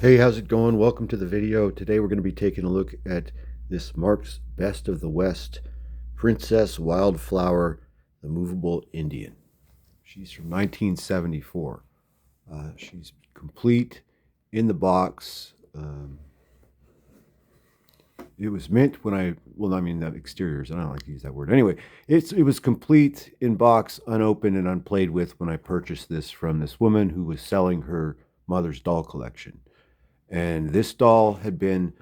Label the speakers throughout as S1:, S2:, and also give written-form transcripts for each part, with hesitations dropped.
S1: Hey, how's it going? Welcome to the video. Today we're going to be taking a look at this Marx Best of the West Princess Wildflower, the Movable Indian. She's from 1974. She's complete in the box. It was mint when the exteriors, I don't like to use that word. Anyway, it was complete in box, unopened and unplayed with when I purchased this from this woman who was selling her mother's doll collection. And this doll had been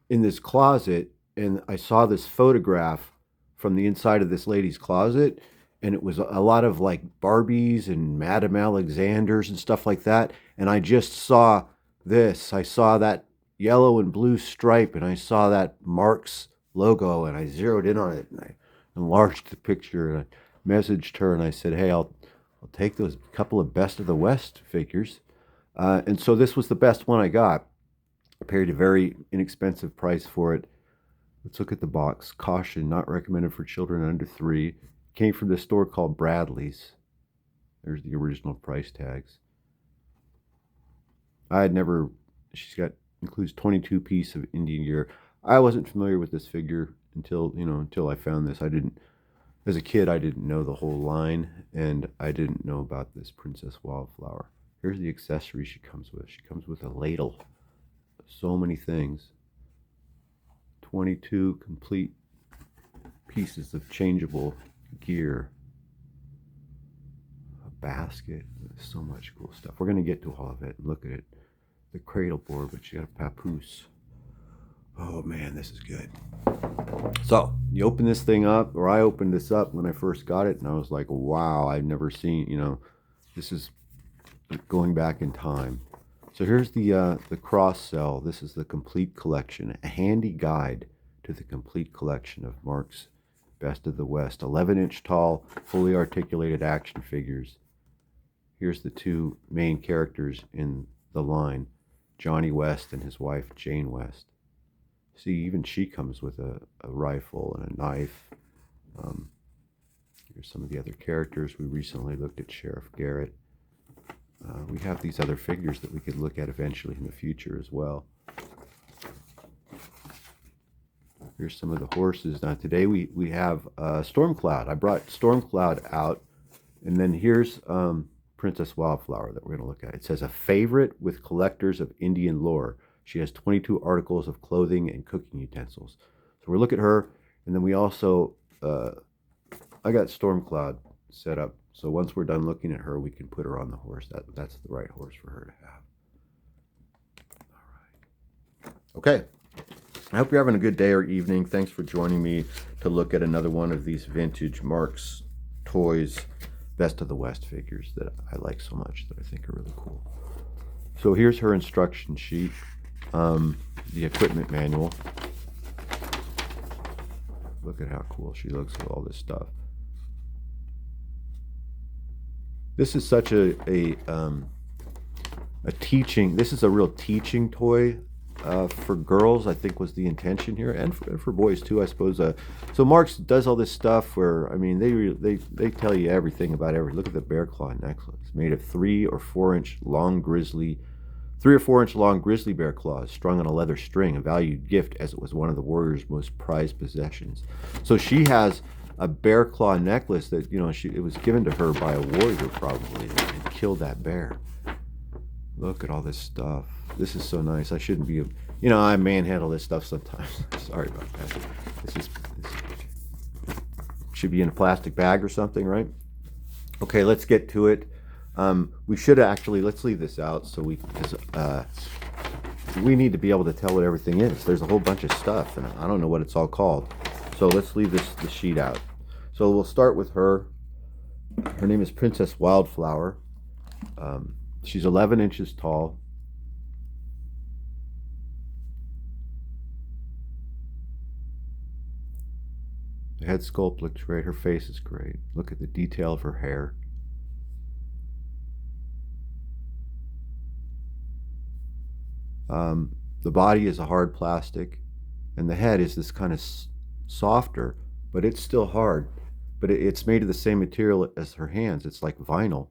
S1: in this closet, and I saw this photograph from the inside of this lady's closet, and it was a lot of like Barbies and Madame Alexanders and stuff like that. And I just saw this. I saw that yellow and blue stripe, and I saw that Marx logo, and I zeroed in on it, and I enlarged the picture, and I messaged her, and I said, hey, I'll take those couple of Best of the West figures. And so this was the best one I got. I paid a very inexpensive price for it. Let's look at the box. Caution, not recommended for children under 3. Came from this store called Bradley's. There's the original price tags. Includes 22 pieces of Indian gear. I wasn't familiar with this figure until I found this. As a kid, I didn't know the whole line, and I didn't know about this Princess Wildflower. Here's the accessory she comes with. She comes with a ladle. So many things. 22 complete pieces of changeable gear. A basket. So much cool stuff. We're going to get to all of it and look at it. The cradle board, but she got a papoose. Oh man, this is good. So you open this thing up, or I opened this up when I first got it, and I was like, wow, I've never seen, this is going back in time. So here's the cross cell. This is the complete collection, a handy guide to the complete collection of Marx Best of the West. 11-inch tall, fully articulated action figures. Here's the two main characters in the line, Johnny West and his wife Jane West. See, even she comes with a rifle and a knife. Here's some of the other characters. We recently looked at Sheriff Garrett. We have these other figures that we could look at eventually in the future as well. Here's some of the horses. Now today we have Stormcloud. I brought Stormcloud out, and then here's Princess Wildflower that we're going to look at. It says, a favorite with collectors of Indian lore. She has 22 articles of clothing and cooking utensils. So we'll look at her, and then we also, I got Stormcloud set up. So once we're done looking at her, we can put her on the horse. That's the right horse for her to have. All right. Okay. I hope you're having a good day or evening. Thanks for joining me to look at another one of these vintage Marx Toys Best of the West figures that I like so much, that I think are really cool. So here's her instruction sheet, the equipment manual. Look at how cool she looks with all this stuff. This is such a teaching. This is a real teaching toy for girls, I think, was the intention here, and for boys too, I suppose. So Marx does all this stuff where, I mean, they tell you everything about everything. Look at the bear claw necklace, made of 3 or 4 inch long grizzly bear claws strung on a leather string, a valued gift as it was one of the warrior's most prized possessions. So she has a bear claw necklace that, it was given to her by a warrior probably, and killed that bear. Look at all this stuff. This is so nice. I shouldn't be, I manhandle this stuff sometimes. Sorry about that. This should be in a plastic bag or something, right? Okay, let's get to it. We should actually, let's leave this out because we need to be able to tell what everything is. There's a whole bunch of stuff, and I don't know what it's all called. So let's leave the sheet out. So we'll start with her. Her name is Princess Wildflower. She's 11 inches tall. The head sculpt looks great. Her face is great. Look at the detail of her hair. The body is a hard plastic, and the head is this kind of softer, but it's still hard. But it's made of the same material as her hands. It's like vinyl,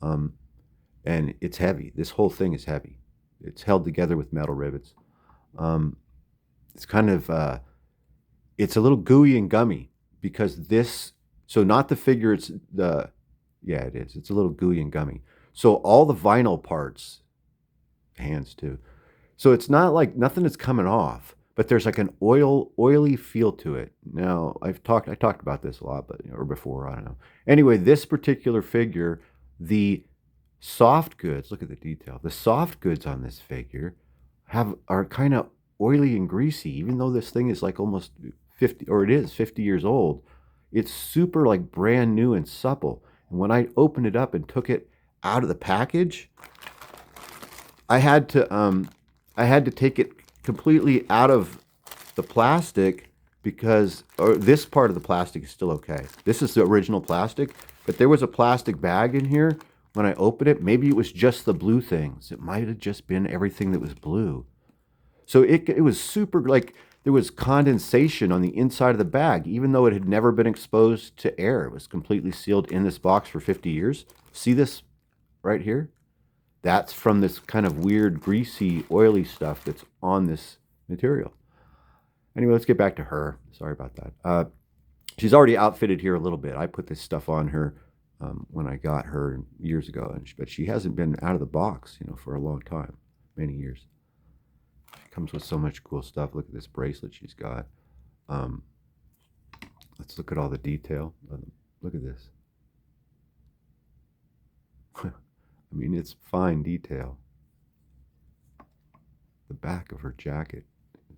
S1: and it's heavy. This whole thing is heavy. It's held together with metal rivets. Um, it's kind of it's a little gooey and gummy because this. So not the figure. It's the yeah, it is. It's a little gooey and gummy. So all the vinyl parts, hands too. So it's not like nothing is coming off, but there's like an oily feel to it. Now I talked about this a lot, but or before, I don't know. Anyway, this particular figure, the soft goods, look at the detail. The soft goods on this figure are kind of oily and greasy, even though this thing is like almost 50, or it is 50 years old. It's super like brand new and supple. And when I opened it up and took it out of the package, I had to take it completely out of the plastic because, or this part of the plastic is still okay. This is the original plastic, but there was a plastic bag in here when I opened it. Maybe it was just the blue things. It might have just been everything that was blue. So it was super, like there was condensation on the inside of the bag, even though it had never been exposed to air. It was completely sealed in this box for 50 years. See this right here? That's from this kind of weird, greasy, oily stuff that's on this material. Anyway, let's get back to her. Sorry about that. She's already outfitted here a little bit. I put this stuff on her when I got her years ago, but she hasn't been out of the box, for a long time, many years. She comes with so much cool stuff. Look at this bracelet she's got. Let's look at all the detail. Look at this. I mean, it's fine detail. The back of her jacket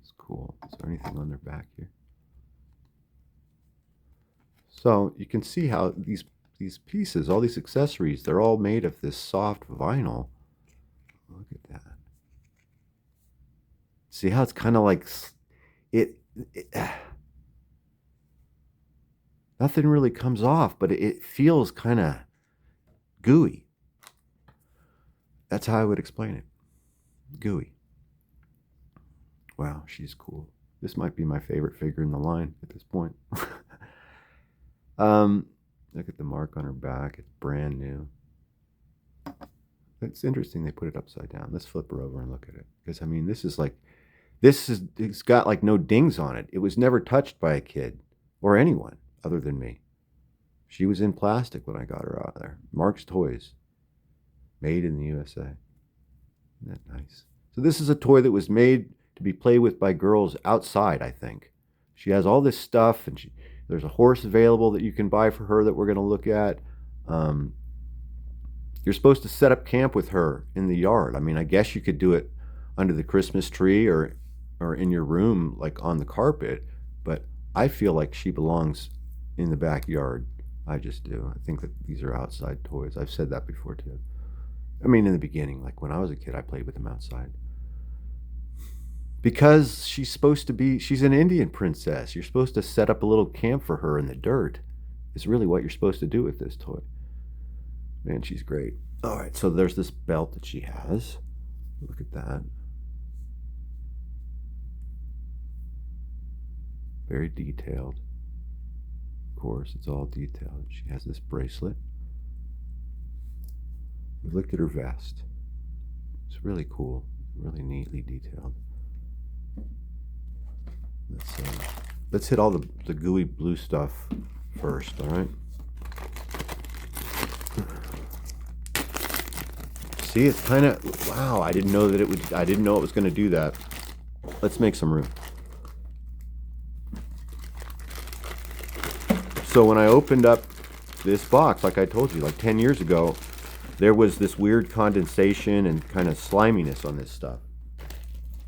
S1: is cool. Is there anything on their back here? So you can see how these pieces, all these accessories, they're all made of this soft vinyl. Look at that. See how it's kind of like it nothing really comes off, but it feels kind of gooey. That's how I would explain it. Gooey. Wow, she's cool. This might be my favorite figure in the line at this point. Look at the mark on her back. It's brand new. It's interesting they put it upside down. Let's flip her over and look at it. Because, I mean, it's got like no dings on it. It was never touched by a kid or anyone other than me. She was in plastic when I got her out of there. Marx Toys. Made in the USA. Isn't that nice? So this is a toy that was made to be played with by girls outside, I think. She has all this stuff, and there's a horse available that you can buy for her that we're going to look at. You're supposed to set up camp with her in the yard. I mean, I guess you could do it under the Christmas tree or in your room, like on the carpet, but I feel like she belongs in the backyard. I just do. I think that these are outside toys. I've said that before, too. I mean, in the beginning, like when I was a kid, I played with them outside. Because she's an Indian princess. You're supposed to set up a little camp for her in the dirt. It's really what you're supposed to do with this toy. Man, she's great. All right, so there's this belt that she has. Look at that. Very detailed. Of course, it's all detailed. She has this bracelet. We looked at her vest. It's really cool, really neatly detailed. Let's hit all the gooey blue stuff first, all right? See, it's kind of, wow, I didn't know it was going to do that. Let's make some room. So when I opened up this box, like I told you, like 10 years ago, there was this weird condensation and kind of sliminess on this stuff.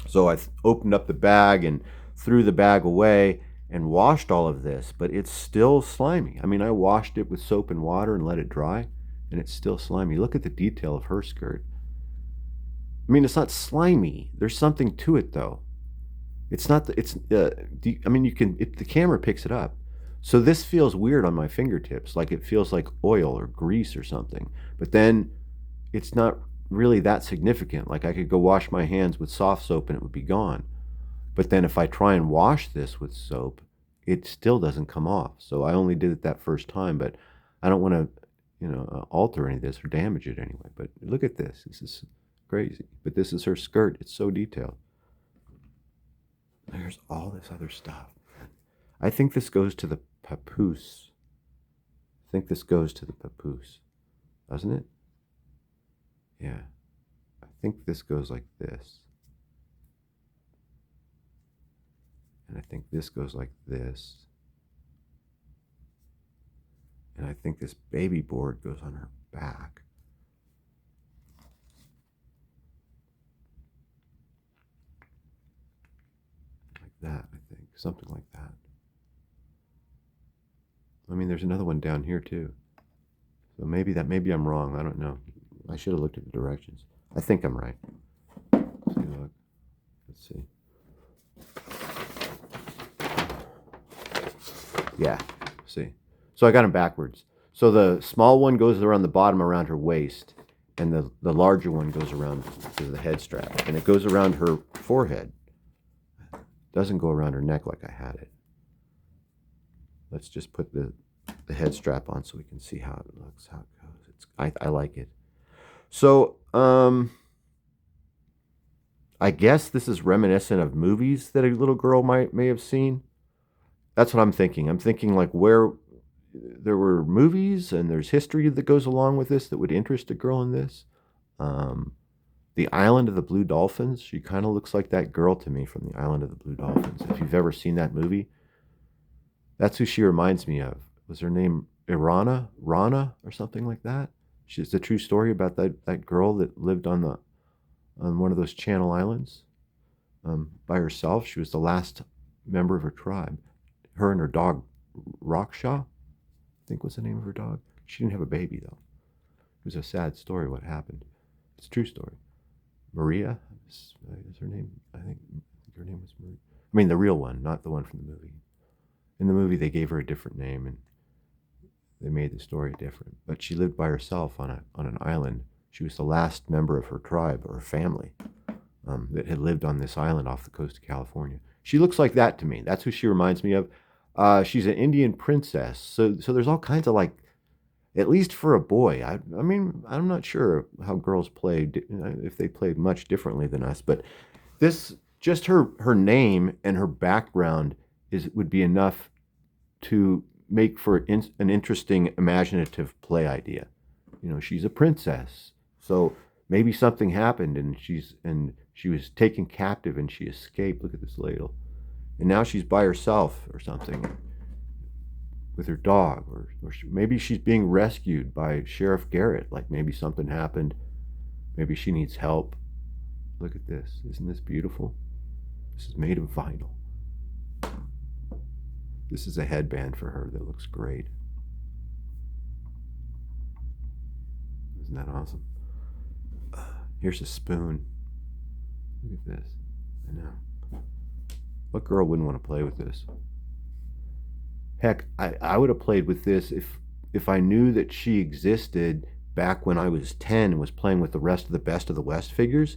S1: So I opened up the bag and threw the bag away and washed all of this, but it's still slimy. I mean, I washed it with soap and water and let it dry, and it's still slimy. Look at the detail of her skirt. I mean, it's not slimy. There's something to it, though. It's not, I mean, the camera picks it up. So this feels weird on my fingertips, like it feels like oil or grease or something. But then it's not really that significant. Like I could go wash my hands with soft soap and it would be gone. But then if I try and wash this with soap, it still doesn't come off. So I only did it that first time, but I don't want to, alter any of this or damage it anyway. But look at this. This is crazy. But this is her skirt. It's so detailed. There's all this other stuff. I think this goes to the papoose. I think this goes to the papoose, doesn't it? Yeah. I think this goes like this. And I think this goes like this. And I think this baby board goes on her back. Like that, I think. Something like that. I mean, there's another one down here too. So maybe I'm wrong. I don't know. I should have looked at the directions. I think I'm right. Let's see, look. Let's see. Yeah. See. So I got them backwards. So the small one goes around the bottom around her waist, and the larger one goes around to the head strap, and it goes around her forehead. Doesn't go around her neck like I had it. Let's just put the head strap on so we can see how it looks, how it goes. I like it. So I guess this is reminiscent of movies that a little girl may have seen. That's what I'm thinking. I'm thinking like where there were movies and there's history that goes along with this that would interest a girl in this. The Island of the Blue Dolphins. She kind of looks like that girl to me from the Island of the Blue Dolphins. If you've ever seen that movie, that's who she reminds me of. Was her name Rana or something like that? It's a true story about that girl that lived on one of those Channel Islands by herself. She was the last member of her tribe. Her and her dog, Raksha, I think was the name of her dog. She didn't have a baby though. It was a sad story what happened. It's a true story. Maria is her name. I think her name was Maria. I mean the real one, not the one from the movie. In the movie, they gave her a different name and they made the story different. But she lived by herself on an island. She was the last member of her tribe or her family that had lived on this island off the coast of California. She looks like that to me. That's who she reminds me of. She's an Indian princess. So there's all kinds of like, at least for a boy. I mean, I'm not sure how girls played, if they played much differently than us. But this, just her name and her background would be enough to make for an interesting imaginative play idea. You know, she's a princess, so maybe something happened and she was taken captive and she escaped. Look at this ladle, and now she's by herself or something with her dog, or maybe she's being rescued by Sheriff Garrett. Like maybe something happened, maybe she needs help. Look at this, isn't this beautiful? This is made of vinyl. This is a headband for her that looks great. Isn't that awesome? Here's a spoon. Look at this. I know. What girl wouldn't want to play with this? Heck, I would have played with this if I knew that she existed back when I was 10 and was playing with the rest of the Best of the West figures.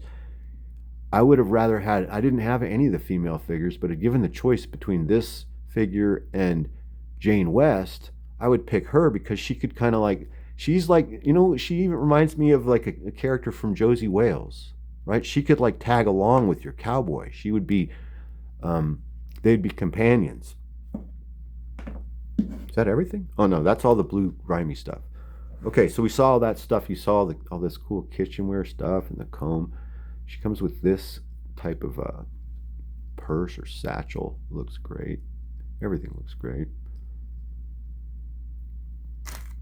S1: I would have rather had, I didn't have any of the female figures, but given the choice between this figure and Jane West, I would pick her because she could kind of like, she's like, you know, she even reminds me of like a character from Josie Wales, right? She could like tag along with your cowboy. She would be, they'd be companions. Is that everything? Oh no, that's all the blue grimy stuff. Okay, so we saw all that stuff. You saw all this cool kitchenware stuff and the comb. She comes with this type of purse or satchel. Looks great. Everything looks great.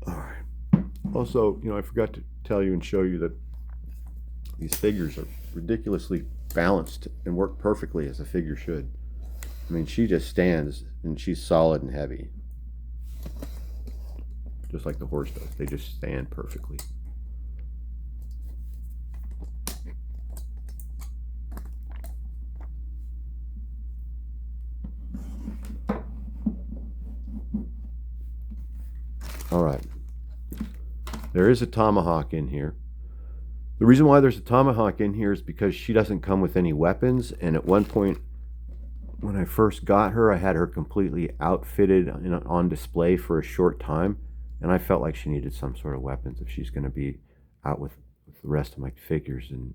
S1: All right. Also, you know, I forgot to tell you and show you that these figures are ridiculously balanced and work perfectly as a figure should. I mean, she just stands and she's solid and heavy. Just like the horse does. They just stand perfectly. All right. There is a tomahawk in here. The reason why there's a tomahawk in here is because she doesn't come with any weapons. And at one point, when I first got her, I had her completely outfitted on display for a short time. And I felt like she needed some sort of weapons if she's going to be out with the rest of my figures. And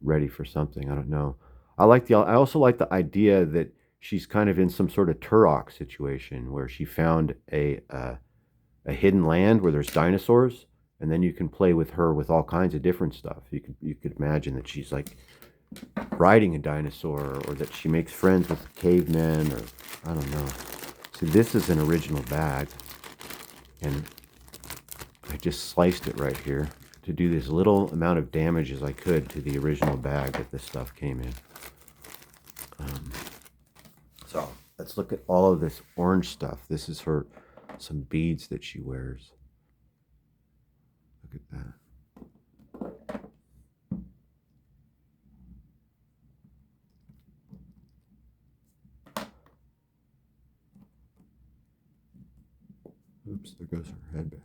S1: ready for something. I don't know. I also like the idea that she's kind of in some sort of Turok situation where she found a hidden land where there's dinosaurs, and then you can play with her with all kinds of different stuff. You could imagine that she's like riding a dinosaur, or that she makes friends with cavemen, or I don't know. See, this is an original bag, and I just sliced it right here to do this little amount of damage as I could to the original bag that this stuff came in. So let's look at all of this orange stuff. This is her, some beads that she wears. Look at that. Oops, there goes her headband.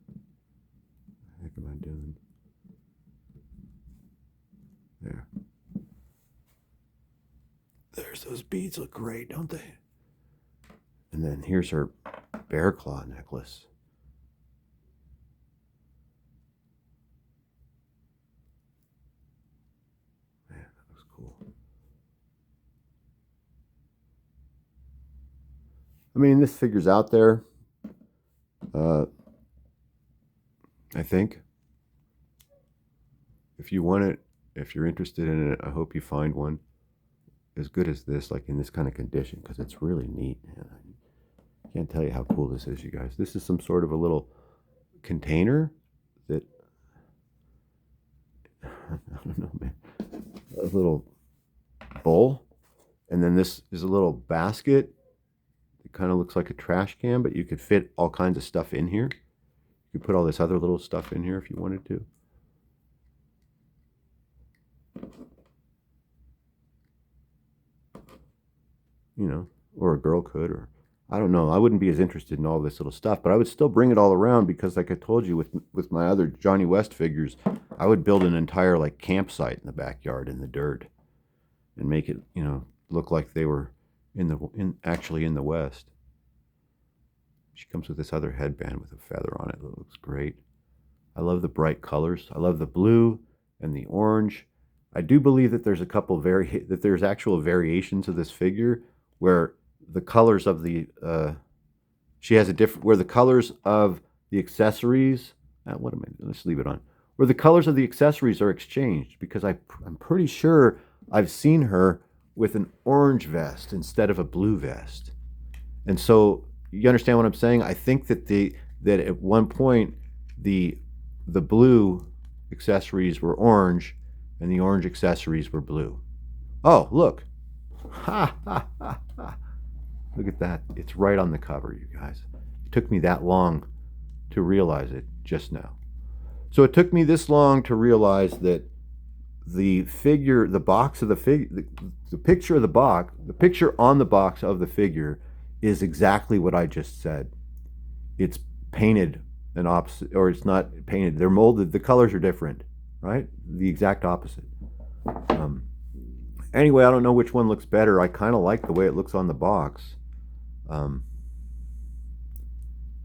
S1: What the heck am I doing? There. There's those beads, look great, don't they? And then here's her bear claw necklace. Man, that looks cool. I mean, this figure's out there. I think. If you want it, if you're interested in it, I hope you find one as good as this, like in this kind of condition, because it's really neat, man. I can't tell you how cool this is, you guys. This is some sort of a little container that, I don't know, man, a little bowl. And then this is a little basket. It kind of looks like a trash can, but you could fit all kinds of stuff in here. You could put all this other little stuff in here if you wanted to. You know, or a girl could, or I don't know. I wouldn't be as interested in all this little stuff, but I would still bring it all around because, like I told you, with my other Johnny West figures, I would build an entire like campsite in the backyard in the dirt, and make it, you know, look like they were actually in the West. She comes with this other headband with a feather on it. It looks great. I love the bright colors. I love the blue and the orange. I do believe that there's a couple that there's actual variations of this figure where the colors of the she has a different, where the colors of the accessories, what am I, let's leave it on, where the colors of the accessories are exchanged, because I'm pretty sure I've seen her with an orange vest instead of a blue vest. And so you understand what I'm saying? I think that that at one point the blue accessories were orange and the orange accessories were blue. Oh, look. Ha, ha, ha, ha. Look at that. It's right on the cover, you guys. It took me that long to realize it just now. So it took me this long to realize that the figure, the box of the figure, the picture of the box, the picture on the box of the figure is exactly what I just said. It's painted an opposite, or it's not painted. They're molded. The colors are different, right? The exact opposite. Anyway, I don't know which one looks better. I kind of like the way it looks on the box.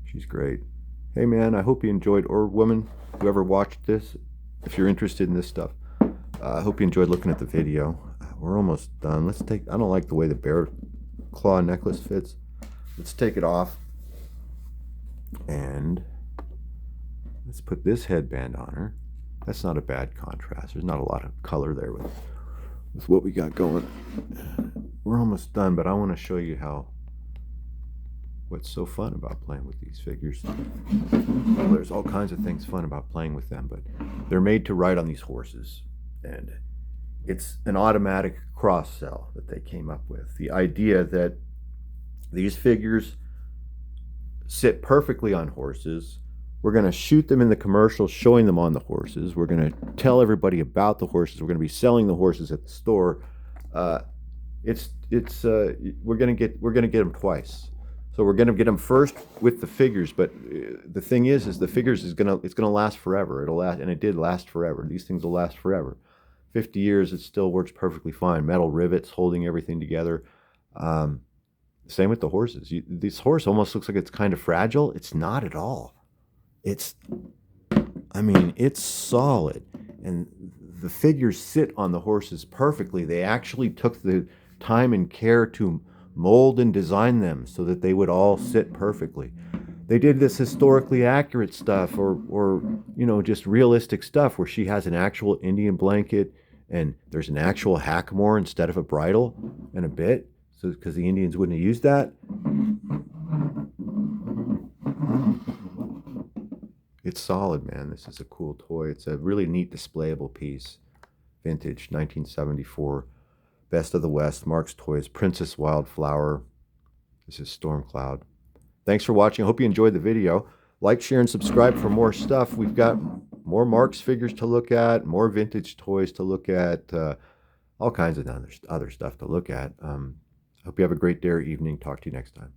S1: She's great. Hey man, I hope you enjoyed, or woman, whoever watched this, if you're interested in this stuff. I hope you enjoyed looking at the video. We're almost done. Let's take, I don't like the way the bear claw necklace fits. Let's take it off. And let's put this headband on her. That's not a bad contrast. There's not a lot of color there with what we got going. We're almost done, but I want to show you what's so fun about playing with these figures. Well, there's all kinds of things fun about playing with them, but they're made to ride on these horses, and it's an automatic cross-sell that they came up with. The idea that these figures sit perfectly on horses. We're going to shoot them in the commercials, showing them on the horses. We're going to tell everybody about the horses. We're going to be selling the horses at the store. We're going to get them twice. So we're going to get them first with the figures, but the thing is the figures it's going to last forever. It'll last, and it did last forever. These things will last forever. 50 years, it still works perfectly fine. Metal rivets holding everything together. Same with the horses. This horse almost looks like it's kind of fragile. It's not at all. It's, I mean, it's solid. And the figures sit on the horses perfectly. They actually took the time and care to mold and design them so that they would all sit perfectly. They did this historically accurate stuff, or just realistic stuff where she has an actual Indian blanket and there's an actual hackamore instead of a bridle and a bit, so because the Indians wouldn't have used that. It's solid, man. This is a cool toy. It's a really neat displayable piece. Vintage, 1974. Best of the West, Marx Toys, Princess Wildflower. This is Stormcloud. Thanks for watching. I hope you enjoyed the video. Like, share, and subscribe for more stuff. We've got more Marx figures to look at, more vintage toys to look at, all kinds of other stuff to look at. Hope you have a great day or evening. Talk to you next time.